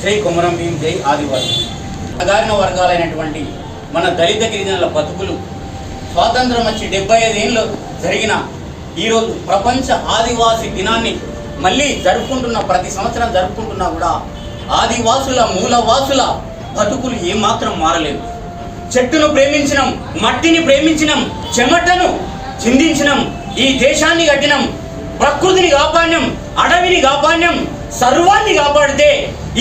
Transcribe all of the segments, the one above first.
జై కొమరం భీం, జై ఆదివాసి. అగారిన వర్గాలైనటువంటి మన దళిత గిరిజనుల బతుకులు స్వాతంత్రం వచ్చి 75 ఏళ్ళు జరిగిన ఈరోజు ప్రపంచ ఆదివాసి దినాన్ని మళ్ళీ ప్రతి సంవత్సరం జరుపుకుంటున్నా కూడా ఆదివాసుల మూలవాసుల బతుకులు ఏమాత్రం మారలేదు. చెట్టును ప్రేమించినం, మట్టిని ప్రేమించినం, చెమటను చిందించినం, ఈ దేశాన్ని కట్టినం, ప్రకృతిని కాపాడినం, అడవిని కాపాడినం, సర్వాన్ని కాపాడితే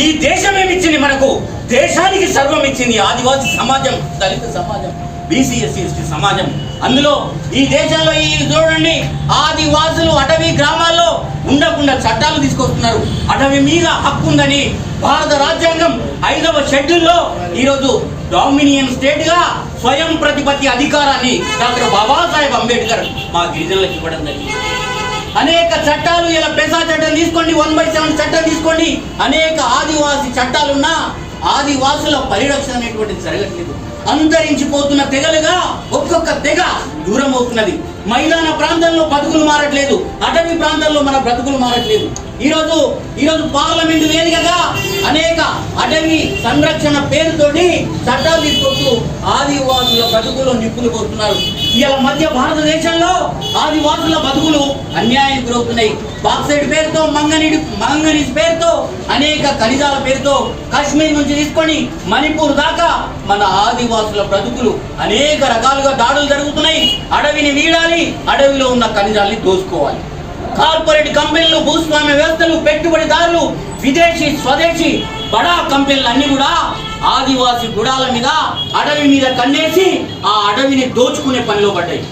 ఈ దేశం ఏమిచ్చింది మనకు? దేశానికి సర్వం ఇచ్చింది ఆదివాసి సమాజం, దళిత సమాజం, బీసీ ఎస్సీ ఎస్టీ సమాజం. అందులో ఈ దేశంలో ఈ చూడండి, ఆదివాసులు అటవీ గ్రామాల్లో ఉండకుండా చట్టాలు తీసుకొస్తున్నారు. అటవీ మీద హక్కు ఉందని భారత రాజ్యాంగం 5వ షెడ్యూల్లో ఈరోజు డామినియన్ స్టేట్ గా స్వయం ప్రతిపత్తి అధికారాన్ని డాక్టర్ బాబాసాహెబ్ అంబేద్కర్ మా గిరిజనులకు ఇవ్వడం జరిగింది. అనేక చట్టాలు, ఇలా పెసా చట్టం తీసుకోండి, 1/7 చట్టం తీసుకోండి, అనేక ఆదివాసి చట్టాలున్నా ఆదివాసుల పరిరక్షణ అనేటువంటిది జరగట్లేదు. అంతరించిపోతున్న తెగలుగా ఒక్కొక్క తెగ దూరం అవుతున్నది. మైదాన ప్రాంతంలో బతుకులు మారట్లేదు, అటవీ ప్రాంతాల్లో మన బ్రతుకులు మారట్లేదు. ఈరోజు పార్లమెంటు వేదికగా అనేక అటవీ సంరక్షణ పేరుతోటి చట్టాలు తీసుకొస్తూ ఆదివాసుల బతుకులు నిప్పులు కొడుతున్నారు. ఇవాళ మధ్య భారతదేశంలో ఆదివాసుల బతుకులు అన్యాయానికి గురవుతున్నాయి. బాక్సైడ్ పేరుతో, మంగనీస్ పేరుతో, అనేక ఖనిజాల పేరుతో కాశ్మీర్ నుంచి తీసుకొని మణిపూర్ దాకా మన ఆదివాసుల బ్రతుకులు అనేక రకాలుగా దాడులు జరుగుతున్నాయి. అడవిని వీడాలి, అడవిలో ఉన్న ఖనిజాల్ని దోచుకోవాలి. కార్పొరేట్ కంపెనీలు, భూస్వామ్య వ్యవస్థలు, పెట్టుబడిదారులు, విదేశీ స్వదేశీ బడా కంపెనీలు అన్ని కూడా ఆదివాసి గుడాల మీద, అడవి మీద కన్నేసి ఆ అడవిని దోచుకునే పనిలో పడ్డాయి.